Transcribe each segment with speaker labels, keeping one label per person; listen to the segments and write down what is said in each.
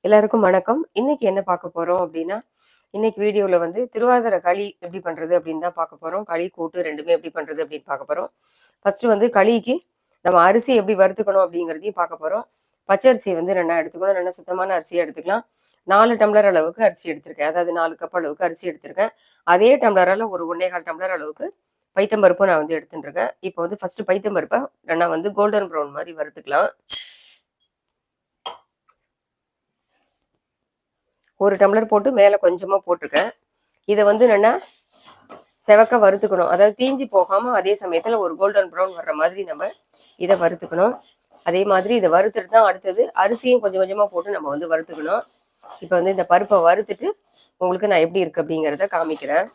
Speaker 1: எல்லாருக்கும் வணக்கம். இன்னைக்கு என்ன பார்க்க போறோம் அப்படின்னா, இன்னைக்கு வீடியோல வந்து திருவாதிரை களி எப்படி பண்றது அப்படின்னு தான் பார்க்க போறோம். களி, கூட்டு 2மே எப்படி பண்றது அப்படின்னு பார்க்க போறோம். ஃபர்ஸ்ட் வந்து களிக்கு நம்ம அரிசி எப்படி வறுத்துக்கணும் அப்படிங்கிறதையும் பார்க்க போறோம். பச்சரிசி வந்து 2 எடுத்துக்கணும். நல்ல சுத்தமான அரிசியா எடுத்துக்கலாம். 4 டம்ளர் அளவுக்கு அரிசி எடுத்திருக்கேன். அதாவது 4 கப் அளவுக்கு அரிசி எடுத்திருக்கேன். அதே டம்ளரால ஒரு 1 1/4 டம்ளர் அளவுக்கு பைத்தம்பருப்பு நான் வந்து எடுத்துட்டு இருக்கேன். இப்போ வந்து ஃபர்ஸ்ட் பைத்தம்பருப்பை நல்லா வந்து கோல்டன் ப்ரௌன் மாதிரி வறுத்துக்கலாம். 1 டம்ளர் போட்டு மேலே கொஞ்சமாக போட்டிருக்கேன். இதை வந்து என்னென்னா செவக்க வறுத்துக்கணும். அதாவது தீஞ்சி போகாமல் அதே சமயத்தில் ஒரு கோல்டன் ப்ரௌன் வர்ற மாதிரி நம்ம இதை வறுத்துக்கணும். அதே மாதிரி இதை வறுத்துட்டு தான் அடுத்தது அரிசியும் கொஞ்சம் கொஞ்சமாக போட்டு நம்ம வந்து வறுத்துக்கணும். இப்போ வந்து இந்த பருப்பை வறுத்துட்டு உங்களுக்கு நான் எப்படி இருக்கு அப்படிங்கிறத காமிக்கிறேன்.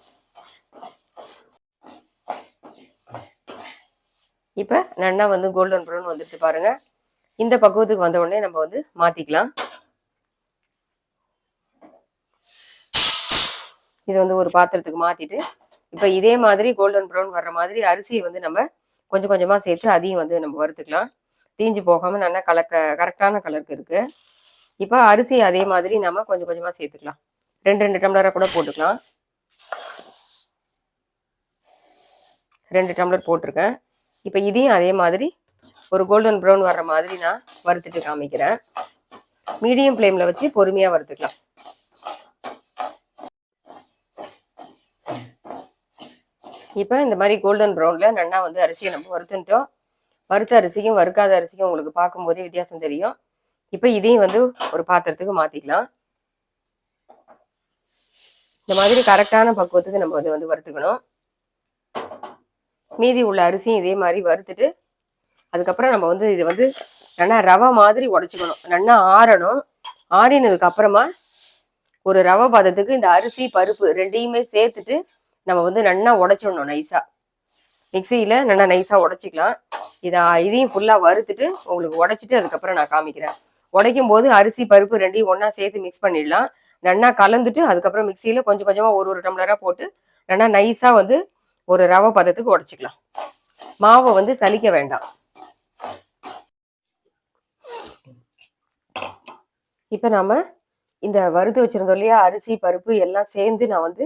Speaker 1: இப்போ நல்லா வந்து கோல்டன் ப்ரௌன் வந்துட்டு பாருங்க. இந்த பக்குவத்துக்கு வந்த உடனே நம்ம வந்து மாற்றிக்கலாம். இது வந்து ஒரு பாத்திரத்துக்கு மாற்றிட்டு இப்போ இதே மாதிரி கோல்டன் ப்ரௌன் வர்ற மாதிரி அரிசியை வந்து நம்ம கொஞ்சம் கொஞ்சமாக சேர்த்து அதையும் வந்து நம்ம வறுத்துக்கலாம். தீஞ்சு போகாமல் நல்லா கரெக்டான கலருக்கு இருக்குது. இப்போ அரிசி அதே மாதிரி நம்ம கொஞ்சம் கொஞ்சமாக சேர்த்துக்கலாம். 2 டம்ளராக கூட போட்டுக்கலாம். 2 டம்ளர் போட்டிருக்கேன். இப்போ இதையும் அதே மாதிரி ஒரு கோல்டன் ப்ரௌன் வர்ற மாதிரி நான் வறுத்துட்டு காமிக்கிறேன். மீடியம் ஃப்ளேமில் வச்சு பொறுமையாக வறுத்துக்கலாம். இப்போ இந்த மாதிரி கோல்டன் ப்ரௌனில் நல்லா வந்து அரிசியை நம்ம வறுத்துட்டோம். வறுத்த அரிசிக்கும் வறுக்காத அரிசிக்கும் உங்களுக்கு பார்க்கும்போதே வித்தியாசம் தெரியும். இப்போ இதையும் வந்து ஒரு பாத்திரத்துக்கு மாற்றிக்கலாம். இந்த மாதிரி கரெக்டான பக்குவத்துக்கு நம்ம வந்து வறுத்துக்கணும். மீதி உள்ள அரிசியும் இதே மாதிரி வறுத்துட்டு அதுக்கப்புறம் நம்ம வந்து இது வந்து நல்லா ரவை மாதிரி உடைச்சிக்கணும். நல்லா ஆறணும். ஆறினதுக்கு அப்புறமா ஒரு ரவை பதத்துக்கு இந்த அரிசி பருப்பு 2யுமே சேர்த்துட்டு நம்ம வந்து நல்லா உடைச்சிடணும். நைஸா மிக்சியில நல்லா நைஸா உடைச்சிக்கலாம். இதையும் ஃபுல்லா வறுத்துட்டு உங்களுக்கு உடைச்சிட்டு அதுக்கப்புறம் நான் காமிக்கிறேன். உடைக்கும் போது அரிசி பருப்பு 2யும் ஒன்னா சேர்த்து மிக்ஸ் பண்ணிடலாம். நல்லா கலந்துட்டு அதுக்கப்புறம் மிக்சியில கொஞ்சம் கொஞ்சமா ஒரு டம்ளரா போட்டு நல்லா நைஸா வந்து ஒரு ரவை பதத்துக்கு உடைச்சிக்கலாம். மாவை வந்து சலிக்க வேண்டாம். இப்ப நாம இந்த வறுத்து வச்சிருந்தோம் இல்லையா, அரிசி பருப்பு எல்லாம் சேர்ந்து நான் வந்து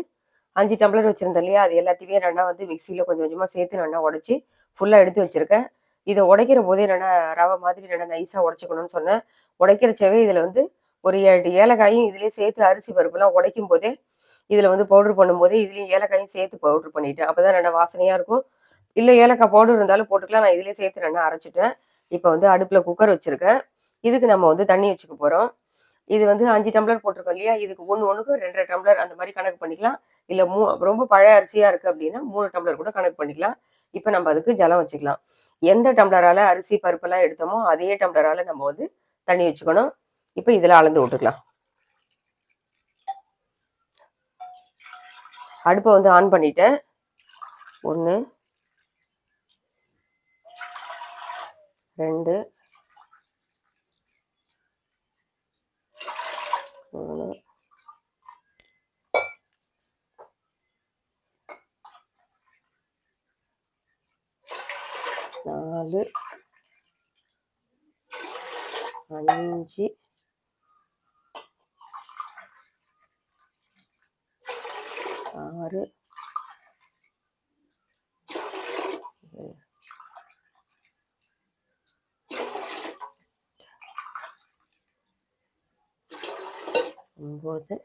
Speaker 1: 5 டம்ளர் வச்சிருந்தேன் இல்லையா, அது எல்லாத்தையுமே நல்லா வந்து மிக்சியில கொஞ்சம் கொஞ்சமா சேர்த்து நல்லா உடைச்சி ஃபுல்லா எடுத்து வச்சிருக்கேன். இதை உடைக்கிற போதே நல்லா ரவை மாதிரி நல்லா நைஸா உடைச்சிக்கணும்னு சொன்னேன். உடைக்கிறச்சவே இதுல வந்து ஒரு 7 ஏலக்காயும் இதுலயே சேர்த்து அரிசி பருப்புலாம் உடைக்கும் போதே இதுல வந்து பவுடர் பண்ணும்போதே இதுலயும் ஏலக்காயும் சேர்த்து பவுடர் பண்ணிட்டேன். அப்பதான் நல்லா வாசனையா இருக்கும். இல்லை ஏலக்காய் பவுடர் இருந்தாலும் போட்டுக்கலாம். நான் இதுலயே சேர்த்து நல்லா அரைச்சிட்டேன். இப்போ வந்து அடுப்புல குக்கர் வச்சிருக்கேன். இதுக்கு நம்ம வந்து தண்ணி வச்சுக்க போறோம். இது வந்து 5 டம்ளர் போட்டிருக்கோம் இல்லையா, இதுக்கு ஒண்ணுக்கு 2 டம்ளர் அந்த மாதிரி கணக்கு பண்ணிக்கலாம். இல்ல ரொம்ப பழைய அரிசியா இருக்கு அப்படின்னா 3 டம்ளர் கூட கணக்கு பண்ணிக்கலாம். இப்ப நம்ம அதுக்கு ஜலம் வச்சுக்கலாம். எந்த டம்ளரால அரிசி பருப்பெல்லாம் எடுத்தோமோ அதே டம்ளரால நம்ம வந்து தண்ணி வச்சுக்கணும். இப்ப இதுல அளந்து விட்டுக்கலாம். அடுப்பை வந்து ஆன் பண்ணிட்டேன். 1 2 3 4 5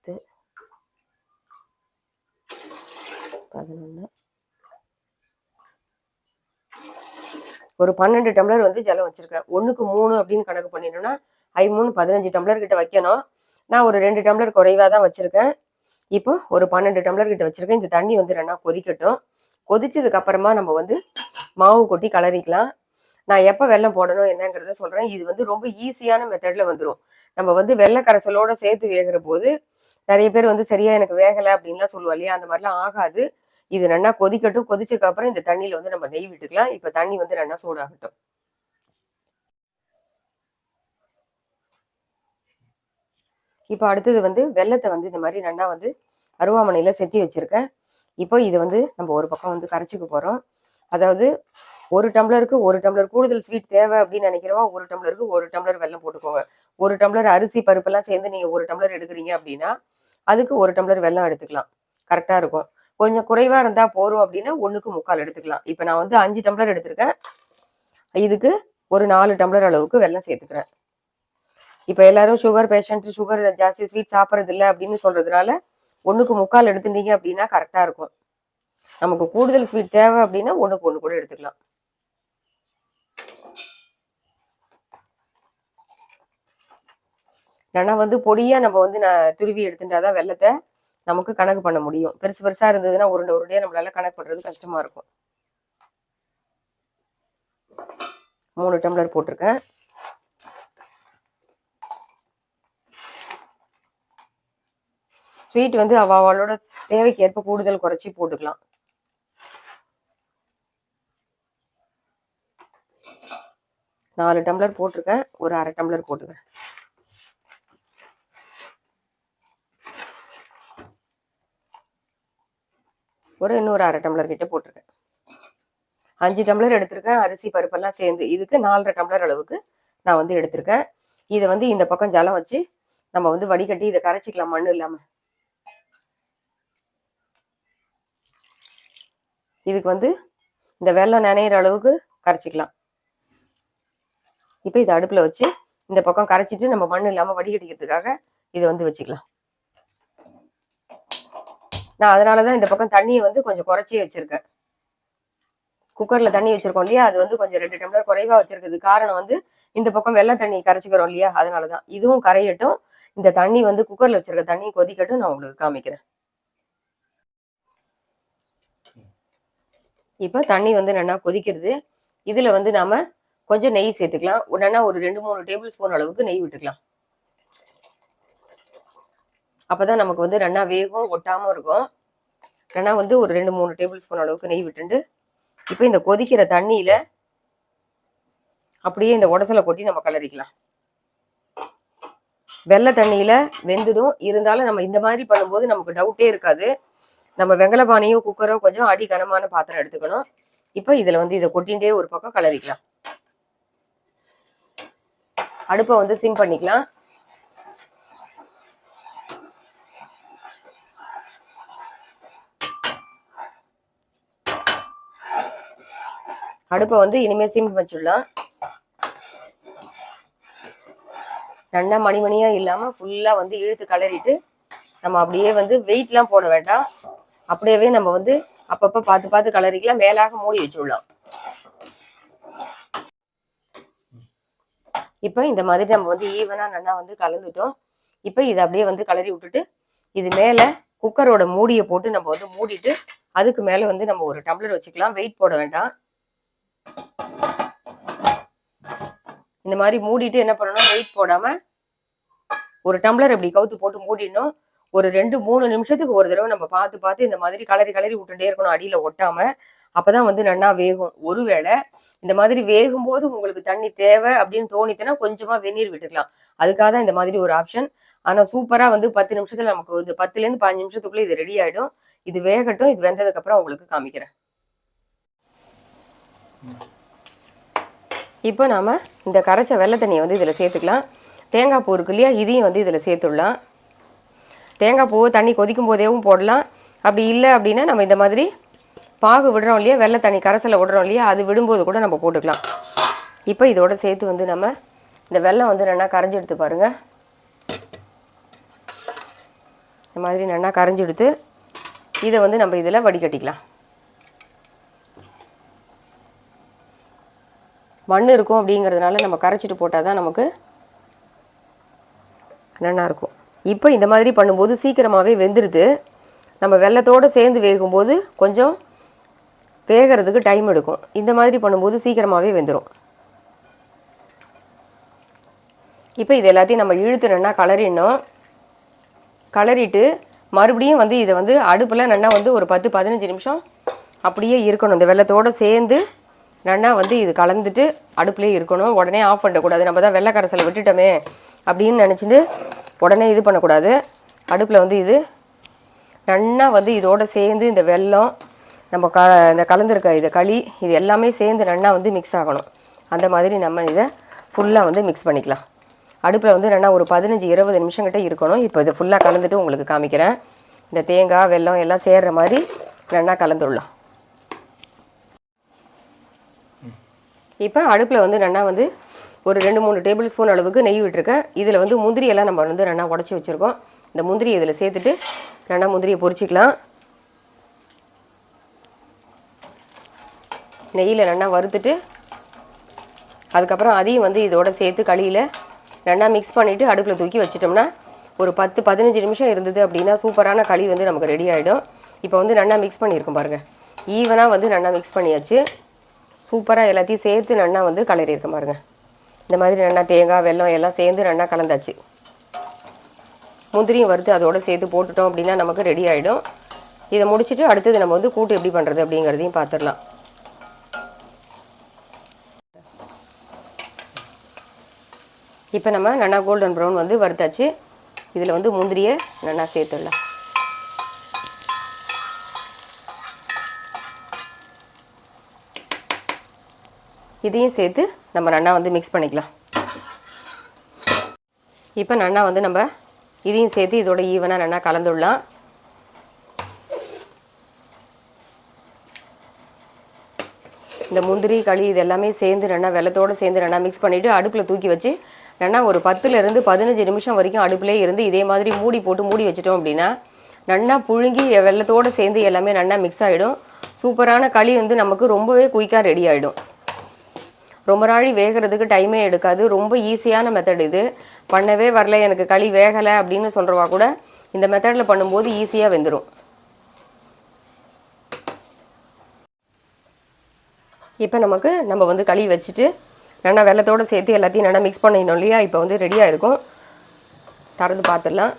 Speaker 1: 6 9 10 11 ஒரு 12 டம்ளர் வந்து ஜலம் வச்சிருக்கேன். 1க்கு 3 அப்படின்னு கணக்கு பண்ணிட்டோம்னா 3 15 டம்ளர் கிட்ட வைக்கணும். நான் ஒரு 2 டம்ளர் குறைவா தான் வச்சிருக்கேன். இப்போ ஒரு 12 டம்ளர் கிட்ட வச்சிருக்கேன். இந்த தண்ணி வந்து நல்லா கொதிக்கட்டும். கொதிச்சதுக்கு அப்புறமா நம்ம வந்து மாவு கொட்டி கலரிக்கலாம். நான் எப்போ வெல்லம் போடணும் என்னங்கிறத சொல்றேன். இது வந்து ரொம்ப ஈஸியான மெத்தட்ல வந்துடும். நம்ம வந்து வெள்ளை கரைசலோட சேர்த்து வேகிற போது நிறைய பேர் வந்து சரியா எனக்கு வேகலை அப்படின்லாம் சொல்லுவா இல்லையா, அந்த மாதிரிலாம் ஆகாது. இது நல்லா கொதிக்கட்டும். கொதிச்சதுக்கு அப்புறம் இந்த தண்ணியில வந்து நம்ம நெய் விட்டுக்கலாம். இப்ப தண்ணி வந்து நல்லா சூடாகட்டும். இப்போ அடுத்தது வந்து வெள்ளத்தை வந்து இந்த மாதிரி நல்லா வந்து அருவாமனையில செத்தி வச்சிருக்கேன். இப்போ இது வந்து நம்ம ஒரு பக்கம் வந்து கரைச்சிக்க போறோம். அதாவது 1 டம்ளருக்கு 1 டம்ளர் கூடுதல் ஸ்வீட் தேவை அப்படின்னு நினைக்கிறவா 1 டம்ளருக்கு 1 டம்ளர் வெல்லம் போட்டுக்கோங்க. 1 டம்ளர் அரிசி பருப்பெல்லாம் சேர்ந்து நீங்கள் 1 டம்ளர் எடுக்கிறீங்க அப்படின்னா அதுக்கு 1 டம்ளர் வெல்லம் எடுத்துக்கலாம். கரெக்டாக இருக்கும். கொஞ்சம் குறைவாக இருந்தால் போதும் அப்படின்னா 1க்கு 3/4 எடுத்துக்கலாம். இப்போ நான் வந்து 5 டம்ளர் எடுத்திருக்கேன். இதுக்கு ஒரு 4 டம்ளர் அளவுக்கு வெல்லம் சேர்த்துக்கிறேன். இப்போ எல்லாரும் சுகர் பேஷண்ட், சுகர் ஜாஸ்தி ஸ்வீட் சாப்பிட்றது இல்லை அப்படின்னு சொல்றதுனால 1க்கு 3/4 எடுத்துட்டீங்க அப்படின்னா கரெக்டாக இருக்கும். நமக்கு கூடுதல் ஸ்வீட் தேவை அப்படின்னா 1க்கு 1 கூட எடுத்துக்கலாம். ஏன்னா வந்து பொடியாக நம்ம வந்து துருவி எடுத்துட்டாதான் வெல்லத்தை நமக்கு கணக்கு பண்ண முடியும். பெருசு பெருசாக இருந்ததுன்னா உருண்டை உருண்டையாக நம்மளால கணக்கு பண்ணுறது கஷ்டமாக இருக்கும். 3 டம்ளர் போட்டிருக்கேன். ஸ்வீட் வந்து அவளோட தேவைக்கு ஏற்ப கூடுதல் குறைச்சி போட்டுக்கலாம். நாலு டம்ளர் போட்டிருக்கேன். ஒரு 1/2 டம்ளர் போட்டுக்கிறேன். இன்னொரு 1/2 டம்ளர் கிட்ட போட்டிருக்கேன். 5 டம்ளர் எடுத்திருக்கேன். அரிசி பருப்பெல்லாம் சேர்ந்து இதுக்கு 4.5 டம்ளர் அளவுக்கு நான் வந்து எடுத்திருக்கேன். இதை வந்து இந்த பக்கம் ஜலம் வச்சு நம்ம வந்து வடிகட்டி இதை கரைச்சிக்கலாம் மண் இல்லாம. இதுக்கு வந்து இந்த வெல்லம் நனையிற அளவுக்கு கரைச்சிக்கலாம். இப்போ இதை அடுப்புல வச்சு இந்த பக்கம் கரைச்சிட்டு நம்ம மண் இல்லாம வடிகட்டிக்கிறதுக்காக இதை வந்து வச்சுக்கலாம். நான் அதனாலதான் இந்த பக்கம் தண்ணியை வந்து கொஞ்சம் குறைச்சி வச்சிருக்கேன். குக்கர்ல தண்ணி வச்சிருக்கோம் இல்லையா, அது வந்து கொஞ்சம் 2 டம்ளர் குறைவா வச்சிருக்குது. காரணம் வந்து இந்த பக்கம் வெள்ளை தண்ணி கரைச்சிக்கிறோம் இல்லையா, அதனாலதான். இதுவும் கரையட்டும். இந்த தண்ணி வந்து குக்கர்ல வச்சிருக்க தண்ணி கொதிக்கட்டும். நான் உங்களுக்கு காமிக்கிறேன். இப்போ தண்ணி வந்து நல்லா கொதிக்கிறது. இதுல வந்து நாம கொஞ்சம் நெய் சேர்த்துக்கலாம். உடனே ஒரு 2-3 டேபிள் ஸ்பூன் அளவுக்கு நெய் விட்டுக்கலாம். அப்பதான் நமக்கு வந்து ரெண்டா வேகும், ஒட்டாம இருக்கும். ரெண்டா வந்து ஒரு 2-3 டேபிள் ஸ்பூன் அளவுக்கு நெய் விட்டுண்டு இப்போ இந்த கொதிக்கிற தண்ணியில அப்படியே இந்த உடசலை கொட்டி நம்ம கலரிக்கலாம். வெள்ளை தண்ணியில வெந்துடும். இருந்தாலும் நம்ம இந்த மாதிரி பண்ணும்போது நமக்கு டவுட்டே இருக்காது. நம்ம வெங்கல பானையோ குக்கரோ கொஞ்சம் அடி கனமான பாத்திரம் எடுத்துக்கணும். இப்போ இதுல வந்து இதை கொட்டின்ண்டே ஒரு பக்கம் கலரிக்கலாம். அடுப்பை வந்து சிம் பண்ணிக்கலாம். அடுப்பை வந்து இனிமே சிம் வச்சிடலாம். நல்லா மணிமணியா இல்லாம ஃபுல்லா வந்து இழுத்து கலரிட்டு நம்ம அப்படியே வந்து வெயிட்லாம் போட வேண்டாம். அப்படியே நம்ம வந்து அப்பப்ப பார்த்து பார்த்து கலரிக்கலாம். மேலாக மூடி வச்சுடலாம். இப்போ இந்த மாதிரி நம்ம வந்து ஈவனா நல்லா வந்து கலந்துட்டோம். இப்போ இதை அப்படியே வந்து கலரி விட்டுட்டு இது மேல குக்கரோட மூடியை போட்டு நம்ம வந்து மூடிட்டு அதுக்கு மேல வந்து நம்ம ஒரு டம்ளர் வச்சுக்கலாம். வெயிட் போட வேண்டாம். இந்த மாதிரி மூடிட்டு என்ன பண்ணணும், வெயிட் போடாம ஒரு டம்ளர் இப்படி கவுத்து போட்டு மூடிடணும். ஒரு 2-3 நிமிஷத்துக்கு ஒரு தடவை நம்ம பார்த்து பார்த்து இந்த மாதிரி கலரி கலரி விட்டுட்டே இருக்கணும், அடியில ஒட்டாம. அப்பதான் வந்து நல்லா வேகும். ஒருவேளை இந்த மாதிரி வேகும் போது உங்களுக்கு தண்ணி தேவை அப்படின்னு தோணித்துன்னா கொஞ்சமா வெந்நீர் விட்டுக்கலாம். அதுக்காக தான் இந்த மாதிரி ஒரு ஆப்ஷன். ஆனா சூப்பரா வந்து 10 நிமிஷத்துல நமக்கு வந்து 10லேருந்து 15 நிமிஷத்துக்குள்ள இது ரெடி ஆயிடும். இது வேகட்டும். இது வெந்ததுக்கு அப்புறம் உங்களுக்கு காமிக்கிறேன். இப்போ நாம இந்த கரைச்ச வெள்ளை தண்ணியை வந்து இதில் சேர்த்துக்கலாம். தேங்காய் பூ இருக்கு இல்லையா, இதையும் வந்து இதில் சேர்த்துடலாம். தேங்காய் பூ தண்ணி கொதிக்கும் போதேவும் போடலாம். அப்படி இல்லை அப்படின்னா நம்ம இந்த மாதிரி பாகு விடுறோம் இல்லையா, வெள்ளை தண்ணி கரைசலை விடுறோம் இல்லையா, அது விடும்போது கூட நம்ம போட்டுக்கலாம். இப்போ இதோட சேர்த்து வந்து நம்ம இந்த வெல்லம் வந்து நல்லா கரைஞ்சி எடுத்து பாருங்க. இந்த மாதிரி நல்லா கரைஞ்சி எடுத்து இதை வந்து நம்ம இதில் வடிகட்டிக்கலாம். மண் இருக்கும் அப்படிங்கிறதுனால நம்ம கரைச்சிட்டு போட்டால் தான் நமக்கு நல்லா இருக்கும். இப்போ இந்த மாதிரி பண்ணும்போது சீக்கிரமாகவே வெந்துடுது. நம்ம வெல்லத்தோடு சேர்ந்து வேகும்போது கொஞ்சம் வேகிறதுக்கு டைம் எடுக்கும். இந்த மாதிரி பண்ணும்போது சீக்கிரமாகவே வெந்துடும். இப்போ இது எல்லாத்தையும் நம்ம இழுத்து நல்லா கலரிடணும். கலரிட்டு மறுபடியும் வந்து இதை வந்து அடுப்பில் நல்லா வந்து ஒரு 10-15 நிமிஷம் அப்படியே இருக்கணும். இந்த வெல்லத்தோடு சேர்ந்து நல்லா வந்து இது கலந்துட்டு அடுப்புலேயே இருக்கணும். உடனே ஆஃப் பண்ணக்கூடாது. நம்ம தான் வெள்ளை கரைசலை விட்டுட்டோமே அப்படின்னு நினச்சிட்டு உடனே இது பண்ணக்கூடாது. அடுப்பில் வந்து இது நல்லா வந்து இதோடு சேர்ந்து இந்த வெல்லம் நம்ம இந்த கலந்துருக்க இது களி இது எல்லாமே சேர்ந்து நல்லா வந்து மிக்ஸ் ஆகணும். அந்த மாதிரி நம்ம இதை ஃபுல்லாக வந்து மிக்ஸ் பண்ணிக்கலாம். அடுப்பில் வந்து நல்லா ஒரு 15-20 நிமிஷம் கிட்ட இருக்கணும். இப்போ இதை ஃபுல்லாக கலந்துட்டு உங்களுக்கு காமிக்கிறேன். இந்த தேங்காய் வெல்லம் எல்லாம் சேர்கிற மாதிரி நல்லா கலந்துடலாம். இப்போ அடுப்பில் வந்து நல்லா வந்து ஒரு 2-3 டேபிள் ஸ்பூன் அளவுக்கு நெய் விட்டுருக்கேன். இதில் வந்து முந்திரியெல்லாம் நம்ம வந்து நல்லா உடச்சி வச்சுருக்கோம். இந்த முந்திரியை இதில் சேர்த்துட்டு நல்லா முந்திரியை பொரிச்சிக்கலாம். நெய்யில் நல்லா வறுத்துட்டு அதுக்கப்புறம் அதையும் வந்து இதோட சேர்த்து களியில் நல்லா மிக்ஸ் பண்ணிவிட்டு அடுப்பில் தூக்கி வச்சிட்டோம்னா ஒரு 10-15 நிமிஷம் இருந்தது அப்படின்னா சூப்பரான களி வந்து நமக்கு ரெடி ஆகிடும். இப்போ வந்து நல்லா மிக்ஸ் பண்ணியிருக்கோம் பாருங்கள். ஈவனாக வந்து நல்லா மிக்ஸ் பண்ணியாச்சு. சூப்பராக எல்லாத்தையும் சேர்த்து நல்லா வந்து கலரியிருக்க பாருங்கள். இந்த மாதிரி நல்லா தேங்காய் வெல்லம் எல்லாம் சேர்ந்து நல்லா கலந்தாச்சு. முந்திரியும் வறுத்து அதோடு சேர்த்து போட்டுட்டோம் அப்படின்னா நமக்கு ரெடி ஆகிடும். இதை முடிச்சுட்டு அடுத்தது நம்ம வந்து கூட்டு எப்படி பண்ணுறது அப்படிங்கிறதையும் பார்த்துடலாம். இப்போ நம்ம நல்லா கோல்டன் ப்ரௌன் வந்து வறுத்தாச்சு. இதில் வந்து முந்திரியை நல்லா சேர்த்துடலாம். இதையும் சேர்த்து நம்ம நல்லா வந்து மிக்ஸ் பண்ணிக்கலாம். இப்போ நல்லா வந்து நம்ம இதையும் சேர்த்து இதோட ஈவனாக நல்லா கலந்துடலாம். இந்த முந்திரி களி இது எல்லாமே சேர்ந்து நல்லா வெள்ளத்தோடு சேர்ந்து நல்லா மிக்ஸ் பண்ணிவிட்டு அடுப்பில் தூக்கி வச்சு நல்லா ஒரு 10-15 நிமிஷம் வரைக்கும் அடுப்பிலே இருந்து இதே மாதிரி மூடி போட்டு மூடி வச்சிட்டோம் அப்படின்னா நல்லா புழுங்கி வெள்ளத்தோடு சேர்ந்து எல்லாமே நல்லா மிக்ஸ் ஆகிடும். சூப்பரான களி வந்து நமக்கு ரொம்பவே குயிக்காக ரெடி ஆகிடும். ரொம்ப நாள் வேகிறதுக்கு டைமே எடுக்காது. ரொம்ப ஈஸியான மெத்தட் இது. பண்ணவே வரல எனக்கு களி வேகலை அப்படின்னு சொல்கிறவா கூட இந்த மெத்தடில் பண்ணும்போது ஈஸியாக வெந்துடும். இப்போ நம்ம வந்து களி வச்சுட்டு நல்லா வெள்ளத்தோடு சேர்த்து எல்லாத்தையும் நல்லா மிக்ஸ் பண்ணிடணும் இல்லையா. இப்போ வந்து ரெடியாக இருக்கும். திறந்து பார்த்துடலாம்.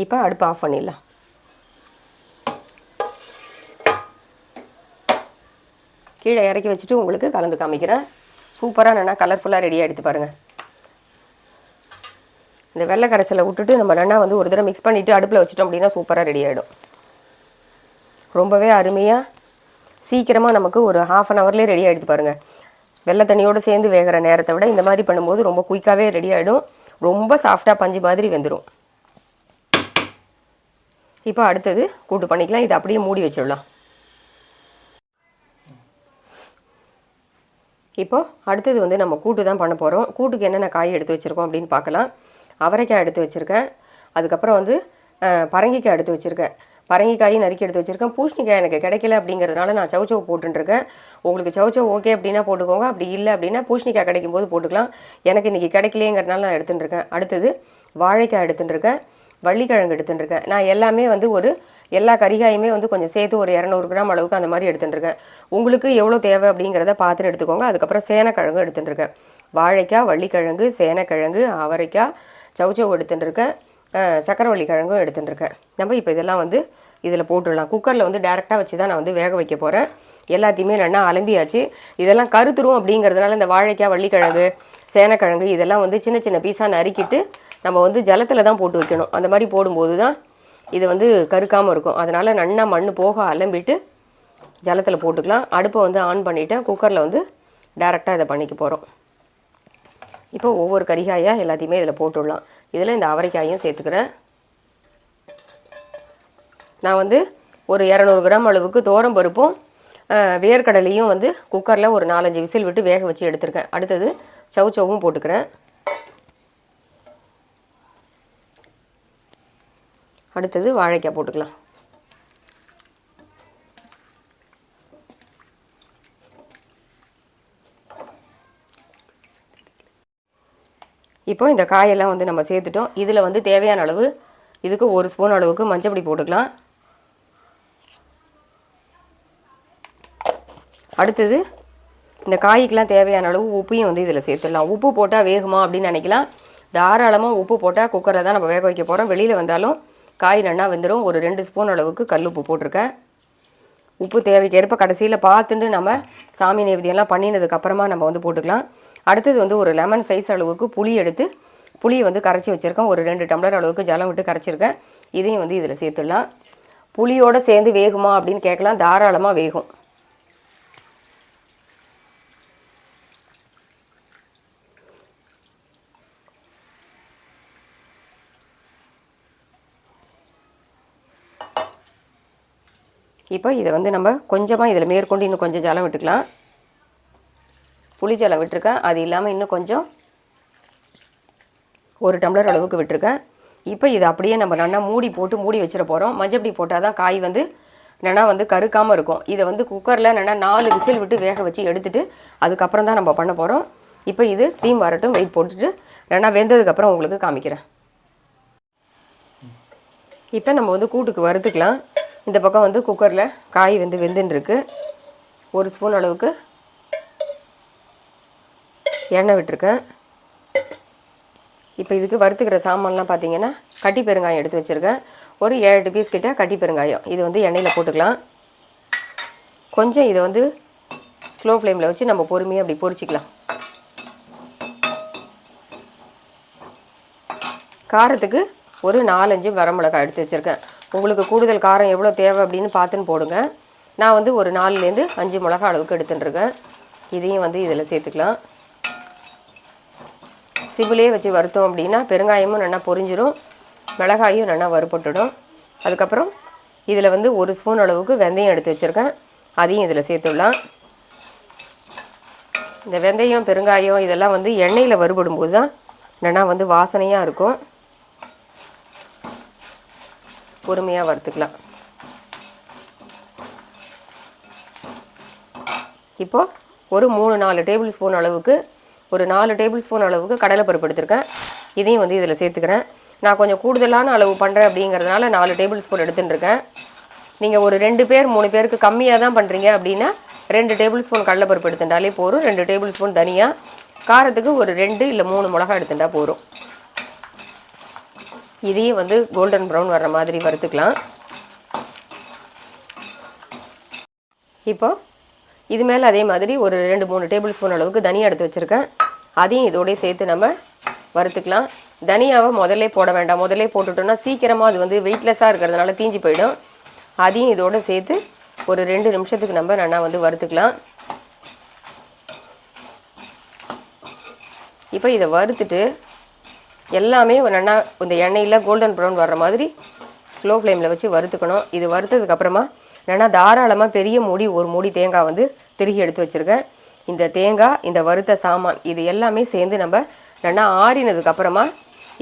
Speaker 1: இப்போ அடுப்பு ஆஃப் பண்ணிடலாம். கீழே இறக்கி வச்சுட்டு உங்களுக்கு கலந்து காமிக்கிறேன். சூப்பராக நல்லா கலர்ஃபுல்லாக ரெடி ஆகிடுத்து பாருங்கள். இந்த வெள்ளை கரைசலை விட்டுட்டு நம்ம நல்லா வந்து ஒரு தடவை மிக்ஸ் பண்ணிவிட்டு அடுப்பில் வச்சிட்டோம் அப்படின்னா சூப்பராக ரெடி ஆகிடும். ரொம்பவே அருமையாக சீக்கிரமாக நமக்கு ஒரு ½ அன் ஹவர்லேயே ரெடி ஆகிடுது பாருங்கள். வெள்ளை தண்ணியோடு சேர்ந்து வேகிற நேரத்தை விட இந்த மாதிரி பண்ணும்போது ரொம்ப குயிக்காகவே ரெடி ஆகிடும். ரொம்ப சாஃப்டாக பஞ்சு மாதிரி வெந்துடும். இப்போ அடுத்தது கூட்டு பண்ணிக்கலாம். இதை அப்படியே மூடி வச்சிடலாம். இப்போ அடுத்தது வந்து நம்ம கூட்டு தான் பண்ண போகிறோம். கூட்டுக்கு என்னென்ன காய் எடுத்து வச்சுருக்கோம் அப்படின்னு பார்க்கலாம். அவரைக்காய் எடுத்து வச்சுருக்கேன். அதுக்கப்புறம் வந்து பரங்கிக்காய் எடுத்து வச்சுருக்கேன். பரங்கிக்காயும் நறுக்கி எடுத்து வச்சுருக்கேன். பூசணிக்காய் எனக்கு கிடைக்கல அப்படிங்கிறதுனால நான் சவுச்சவு போட்டுருக்கேன். உங்களுக்கு சவுச்சவு ஓகே அப்படின்னா போட்டுக்கோங்க. அப்படி இல்லை அப்படின்னா பூசணிக்காய் கிடைக்கும் போது போட்டுக்கலாம். எனக்கு இன்றைக்கி கிடைக்கலையேங்கிறதுனால நான் எடுத்துட்டுருக்கேன். அடுத்தது வாழைக்காய் எடுத்துட்டுருக்கேன். வள்ளிக்கிழங்கு எடுத்துட்டுருக்கேன். நான் எல்லாமே வந்து எல்லா கறிகாயுமே வந்து கொஞ்சம் சேர்த்து ஒரு 200 கிராம் அளவுக்கு அந்த மாதிரி எடுத்துட்டுருக்கேன். உங்களுக்கு எவ்வளோ தேவை அப்படிங்கிறத பார்த்துட்டு எடுத்துக்கோங்க. அதுக்கப்புறம் சேனக்கிழங்கு எடுத்துட்டுருக்கேன். வாழைக்காய், வள்ளிக்கிழங்கு, சேனக்கிழங்கு, அவரைக்காய், சவுச்சவு எடுத்துட்டுருக்கேன். சக்கரவள்ளி கிழங்கும் எடுத்துட்டுருக்கேன். நம்ம இப்போ இதெல்லாம் வந்து இதில் போட்டுடலாம். குக்கரில் வந்து டேரெக்டாக வச்சு தான் நான் வந்து வேக வைக்க போகிறேன். எல்லாத்தையுமே நல்லா அலம்பியாச்சு. இதெல்லாம் கருத்துரும் அப்படிங்கிறதுனால இந்த வாழைக்காய், வள்ளிக்கிழங்கு, சேனக்கிழங்கு இதெல்லாம் வந்து சின்ன சின்ன பீஸாக நறுக்கிட்டு நம்ம வந்து ஜலத்தில் தான் போட்டு வைக்கணும். அந்த மாதிரி போடும்போது தான் இது வந்து கருக்காமல் இருக்கும். அதனால் நல்லா மண் போக அலம்பிட்டு ஜலத்தில் போட்டுக்கலாம். அடுப்பை வந்து ஆன் பண்ணிவிட்டு குக்கரில் வந்து டேரெக்டாக இதை பண்ணிக்க போகிறோம். இப்போ ஒவ்வொரு கறிகாயாக எல்லாத்தையுமே இதில் போட்டுடலாம். இதில் இந்த அவரைக்காயும் சேர்த்துக்கிறேன். நான் வந்து ஒரு 200 கிராம் அளவுக்கு துவரம் பருப்பும் வேர்க்கடலையும் வந்து குக்கரில் ஒரு 4-5 விசில் விட்டு வேக வச்சு எடுத்துருக்கேன். அடுத்தது சவுச்சவும் போட்டுக்கிறேன். அடுத்தது வாழைக்காய் போட்டுக்கலாம். இப்போ இந்த காயெல்லாம் வந்து நம்ம சேர்த்துட்டோம். இதில் வந்து தேவையான அளவு இதுக்கு 1 ஸ்பூன் அளவுக்கு மஞ்சப்பொடி போட்டுக்கலாம். அடுத்தது இந்த காய்க்கெலாம் தேவையான அளவு உப்பையும் வந்து இதில் சேர்த்துடலாம். உப்பு போட்டால் வேகுமா அப்படின்னு நினைக்கலாம். தாராளமாக உப்பு போட்டால் குக்கரில் தான் நம்ம வேக வைக்க போகிறோம். வெளியில் வந்தாலும் காய் நல்லா வெந்துடும். ஒரு 2 ஸ்பூன் அளவுக்கு கல் உப்பு போட்டிருக்கேன். உப்பு தேவைக்கேற்ப கடைசியில் பார்த்துட்டு நம்ம சாமி நைவேத்தியம்லாம் பண்ணினதுக்கப்புறமா நம்ம வந்து போட்டுக்கலாம். அடுத்தது வந்து ஒரு லெமன் சைஸ் அளவுக்கு புளி எடுத்து புளியை வந்து கரைச்சி வச்சுருக்கேன். ஒரு 2 டம்ளர் அளவுக்கு ஜலம் விட்டு கரைச்சிருக்கேன். இதையும் வந்து இதில் சேர்த்துடலாம். புளியோடு சேர்ந்து வேகுமா அப்படின்னு கேட்கலாம். தாராளமாக வேகும். இப்போ இதை வந்து நம்ம கொஞ்சமாக இதில் மேற்கொண்டு இன்னும் கொஞ்சம் ஜலம் விட்டுக்கலாம். புளி ஜலம் விட்டுருக்கேன். அது இல்லாமல் இன்னும் கொஞ்சம் 1 டம்ளர் அளவுக்கு விட்டுருக்கேன். இப்போ இதை அப்படியே நம்ம நல்லா மூடி போட்டு மூடி வச்சிட போகிறோம். மஞ்சப்பொடி போட்டால் தான் காய் வந்து நல்லா வந்து கருக்காமல் இருக்கும். இதை வந்து குக்கரில் நல்லா 4 விசில் விட்டு வேக வச்சு எடுத்துகிட்டு அதுக்கப்புறம் தான் நம்ம பண்ண போகிறோம். இப்போ இது ஸ்டீம் வரட்டும். வெயிட் போட்டுட்டு நல்லா வெந்ததுக்கப்புறம் உங்களுக்கு காமிக்கிறேன். இப்போ நம்ம வந்து கூட்டுக்கு வறுத்துக்கலாம். இந்த பக்கம் வந்து குக்கரில் காய் வந்து வெந்துன்னு 1 ஸ்பூன் அளவுக்கு எண்ணெய் விட்டுருக்கேன். இப்போ இதுக்கு வறுத்துக்கிற சாமான்லாம் பார்த்தீங்கன்னா கட்டி பெருங்காயம் எடுத்து வச்சுருக்கேன். ஒரு 7-8 பீஸ் கிட்ட கட்டி பெருங்காயம். இது வந்து எண்ணெயில் போட்டுக்கலாம். கொஞ்சம் இதை வந்து ஸ்லோ ஃப்ளேமில் வச்சு நம்ம பொறுமையாக அப்படி பொரிச்சிக்கலாம். காரத்துக்கு ஒரு 4-5 வரமிளகாய் எடுத்து வச்சுருக்கேன். உங்களுக்கு கூடுதல் காரம் எவ்வளோ தேவை அப்படின்னு பார்த்துன்னு போடுங்க. நான் வந்து ஒரு 4லேருந்து 5 மிளகா அளவுக்கு எடுத்துட்டுருக்கேன். இதையும் வந்து இதில் சேர்த்துக்கலாம். சிபிலே வச்சு வறுத்தோம் அப்படின்னா பெருங்காயமும் நல்லா பொரிஞ்சிடும், மிளகாயும் நல்லா வறுபட்டுடும். அதுக்கப்புறம் இதில் வந்து 1 ஸ்பூன் அளவுக்கு வெந்தயம் எடுத்து வச்சுருக்கேன். அதையும் இதில் சேர்த்துடலாம். இந்த வெந்தயம் பெருங்காயம் இதெல்லாம் வந்து எண்ணெயில் வறுபடும்போது தான் நல்லா வந்து வாசனையாக இருக்கும். பொறுமையாக வறுத்துக்கலாம். இப்போது ஒரு 3-4 டேபிள் ஸ்பூன் அளவுக்கு ஒரு 4 டேபிள் ஸ்பூன் அளவுக்கு கடலைப்பருப்பு எடுத்துருக்கேன். இதையும் வந்து இதில் சேர்த்துக்கிறேன். நான் கொஞ்சம் கூடுதலான அளவு பண்ணுறேன் அப்படிங்கிறதுனால 4 டேபிள் ஸ்பூன் எடுத்துட்டுருக்கேன். நீங்கள் ஒரு 2 பேர் 3 பேருக்கு கம்மியாக தான் பண்ணுறீங்க அப்படின்னா 2 டேபிள் ஸ்பூன் கடலைப்பருப்பு எடுத்துட்டாலே போதும். 2 டேபிள் ஸ்பூன் தனியாக, காரத்துக்கு ஒரு 2 இல்லை 3 மிளகா எடுத்துட்டா போதும். இதையும் வந்து கோல்டன் ப்ரௌன் வர்ற மாதிரி வறுத்துக்கலாம். இப்போ இது மேலே அதே மாதிரி ஒரு 2-3 டேபிள் ஸ்பூன் அளவுக்கு தனியா எடுத்து வச்சுருக்கேன். அதையும் இதோடய சேர்த்து நம்ம வறுத்துக்கலாம். தனியாவை முதல்ல போட வேண்டாம். முதல்ல போட்டுட்டோம்னா சீக்கிரமாக அது வந்து வெயிட்லெஸ்ஸாக இருக்கிறதுனால தீஞ்சு போயிடும். அதையும் இதோடு சேர்த்து ஒரு 2 நிமிஷத்துக்கு நம்ம நல்லா வந்து வறுத்துக்கலாம். இப்போ இதை வறுத்துட்டு எல்லாமே நல்லா இந்த எண்ணெயில் கோல்டன் ப்ரௌன் வர்ற மாதிரி ஸ்லோ ஃப்ளேமில் வச்சு வறுத்துக்கணும். இது வறுத்ததுக்கப்புறமா நல்லா தாராளமாக பெரிய மூடி ஒரு மூடி தேங்காய் வந்து திருகி எடுத்து வச்சுருக்கேன். இந்த தேங்காய், இந்த வறுத்த சாமான் இது எல்லாமே சேர்ந்து நம்ம நல்லா ஆறினதுக்கப்புறமா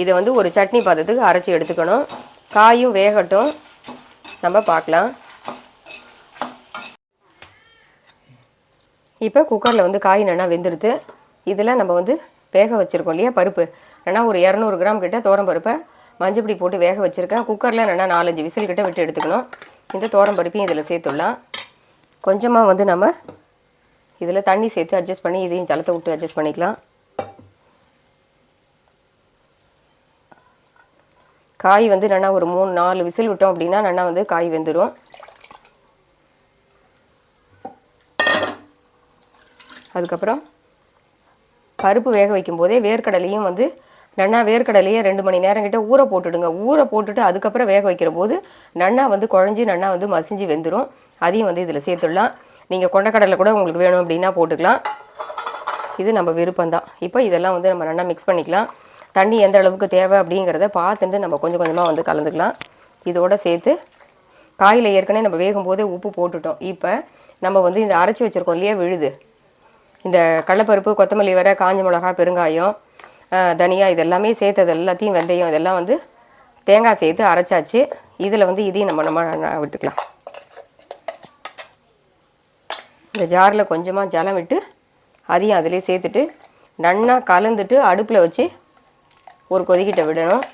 Speaker 1: இதை வந்து ஒரு சட்னி பதத்துக்கு அரைச்சி எடுத்துக்கணும். காயும் வேகட்டும், நம்ம பார்க்கலாம். இப்போ குக்கரில் வந்து காய் நல்லா வெந்துடுது. இதில் நம்ம வந்து வேக வச்சுருக்கோம் இல்லையா பருப்பு, நல்லா ஒரு 200 கிராம் கிட்ட தோரம்பருப்பை மஞ்சப்பொடி போட்டு வேக வச்சுருக்கேன். குக்கரில் நல்லா 4-5 விசில் கிட்ட விட்டு எடுத்துக்கணும். இந்த தோரம்பருப்பையும் இதில் சேர்த்துடலாம். கொஞ்சமாக வந்து நம்ம இதில் தண்ணி சேர்த்து அட்ஜஸ்ட் பண்ணி இதையும் ஜலத்தை விட்டு அட்ஜஸ்ட் பண்ணிக்கலாம். காய் வந்து நல்லா ஒரு 3-4 விசில் விட்டோம் அப்படின்னா நல்லா வந்து காய் வெந்துடும். அதுக்கப்புறம் பருப்பு வேக வைக்கும் போதே வேர்க்கடலையும் வந்து நல்லா வேர்க்கடலையே 2 மணி நேரம் கிட்ட ஊற போட்டுடுங்க. ஊற போட்டுட்டு அதுக்கப்புறம் வேக வைக்கிற போது நல்லா வந்து குழஞ்சி நல்லா வந்து மசிஞ்சு வெந்துடும். அதையும் வந்து இதில் சேர்த்துடலாம். நீங்கள் கொண்டக்கடலை கூட உங்களுக்கு வேணும் அப்படின்னா போட்டுக்கலாம். இது நம்ம விருப்பம்தான். இப்போ இதெல்லாம் வந்து நம்ம நல்லா மிக்ஸ் பண்ணிக்கலாம். தண்ணி எந்த அளவுக்கு தேவை அப்படிங்கிறத பார்த்துட்டு நம்ம கொஞ்சம் கொஞ்சமாக வந்து கலந்துக்கலாம். இதோடு சேர்த்து காயில் ஏற்கனவே நம்ம வேகும்போதே உப்பு போட்டுட்டோம். இப்போ நம்ம வந்து இந்த அரைச்சி வச்சுருக்கோம் இல்லையா விழுது, இந்த கடலைப்பருப்பு, கொத்தமல்லி வரை, காஞ்ச மிளகா, பெருங்காயம், தனியா இதெல்லாமே சேர்த்தது எல்லாத்தையும் வெந்தயம் இதெல்லாம் வந்து தேங்காய் சேர்த்து அரைச்சாச்சு. இதில் வந்து இதையும் நம்ம விட்டுக்கலாம். இந்த ஜாரில் கொஞ்சமாக ஜலம் விட்டு அதையும் அதிலே சேர்த்துட்டு நல்லா கலந்துட்டு அடுப்பில் வச்சு ஒரு கொதிக்கிட்ட விடணும்.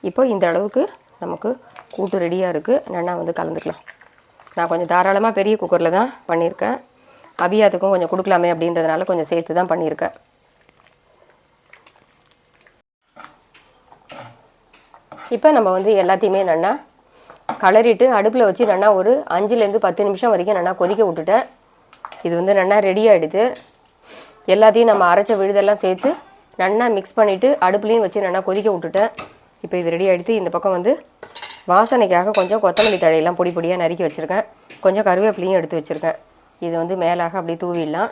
Speaker 1: இப்போ இந்த அளவுக்கு நமக்கு கூட்டு ரெடியாக இருக்குது. நல்லா வந்து கலந்துக்கலாம். நான் கொஞ்சம் தாராளமாக பெரிய குக்கரில் தான் பண்ணியிருக்கேன். அபியாத்துக்கும் கொஞ்சம் கொடுக்கலாமே அப்படின்றதுனால கொஞ்சம் சேர்த்து தான் பண்ணியிருக்கேன். இப்போ நம்ம வந்து எல்லாத்தையுமே நல்லா கலரிட்டு அடுப்பில் வச்சு நல்லா ஒரு 5லேருந்து 10 நிமிஷம் வரைக்கும் நல்லா கொதிக்க விட்டுட்டேன். இது வந்து நல்லா ரெடி ஆகிடுது. எல்லாத்தையும் நம்ம அரைச்ச விழுதெல்லாம் சேர்த்து நல்லா மிக்ஸ் பண்ணிவிட்டு அடுப்புலேயும் வச்சு நல்லா கொதிக்க விட்டுட்டேன். இப்போ இது ரெடி ஆகிடுது. இந்த பக்கம் வந்து வாசனைக்காக கொஞ்சம் கொத்தமல்லி தழையெல்லாம் பொடி பொடியாக நறுக்கி வச்சுருக்கேன். கொஞ்சம் கருவேப்பிலையும் எடுத்து வச்சுருக்கேன். இது வந்து மேலாக அப்படியே தூவிடலாம்.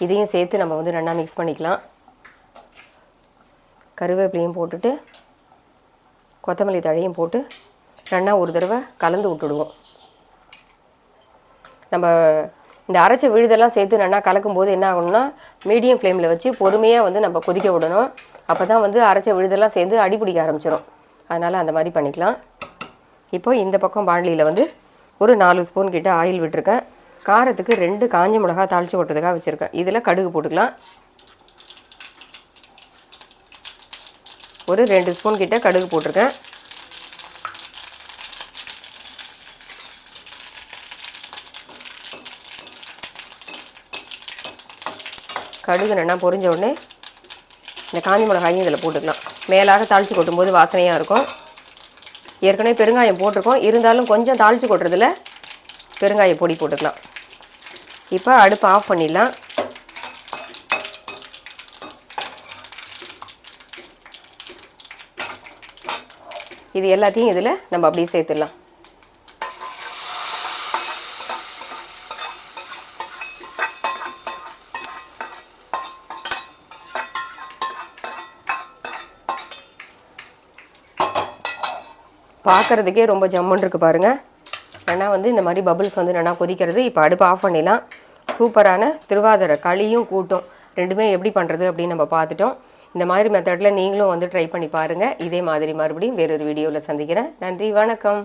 Speaker 1: இதையும் சேர்த்து நம்ம வந்து நல்லா மிக்ஸ் பண்ணிக்கலாம். கருவேப்பிலையும் போட்டுட்டு கொத்தமல்லி தழையும் போட்டு நல்லா ஒரு தடவை கலந்து விட்டுடுவோம். நம்ம இந்த அரைச்ச விழுதெல்லாம் சேர்த்து நல்லா கலக்கும்போது என்ன ஆகணும்னா மீடியம் ஃப்ளேமில் வச்சு பொறுமையாக வந்து நம்ம கொதிக்க விடணும். அப்போ தான் வந்து அரைச்ச விழுதெல்லாம் சேர்ந்து அடிப்பிடிக்க ஆரம்பிச்சிடும். அதனால் அந்த மாதிரி பண்ணிக்கலாம். இப்போ இந்த பக்கம் பாண்ட்லியில் வந்து ஒரு 4 ஸ்பூன் கிட்ட ஆயில் விட்டுருக்கேன். காரத்துக்கு 2 காஞ்ச மிளகா தாளித்து போட்டதுக்காக வச்சுருக்கேன். இதில் கடுகு போட்டுக்கலாம். ஒரு 2 ஸ்பூன் கிட்ட கடுகு போட்டிருக்கேன். கடுகு நல்லா பொரிஞ்ச உடனே இந்த காஞ்ச மிளகாயும் இதில் போட்டுக்கலாம். மேலாக தாளித்து கொட்டும்போது வாசனையாக இருக்கும். ஏற்கனவே பெருங்காயம் போட்டிருக்கோம். இருந்தாலும் கொஞ்சம் தாளித்து கொட்டுறதுல பெருங்காய பொடி போட்டுக்கலாம். இப்போ அடுப்பு ஆஃப் பண்ணிடலாம். இது எல்லாத்தையும் இதில் நம்ம அப்படியே சேர்த்துடலாம். பார்க்குறதுக்கே ரொம்ப ஜம்முன்னு இருக்குது பாருங்கள். ஏன்னா வந்து இந்த மாதிரி பபிள்ஸ் வந்து நல்லா கொதிக்கிறது. இப்போ அடுப்பு ஆஃப் பண்ணிடலாம். சூப்பரான திருவாதிரை களியும் கூட்டும் ரெண்டுமே எப்படி பண்ணுறது அப்படின்னு நம்ம பார்த்துட்டோம். இந்த மாதிரி மெத்தடில் நீங்களும் வந்து ட்ரை பண்ணி பாருங்கள். இதே மாதிரி மறுபடியும் வேறொரு வீடியோவில் சந்திக்கிறேன். நன்றி, வணக்கம்.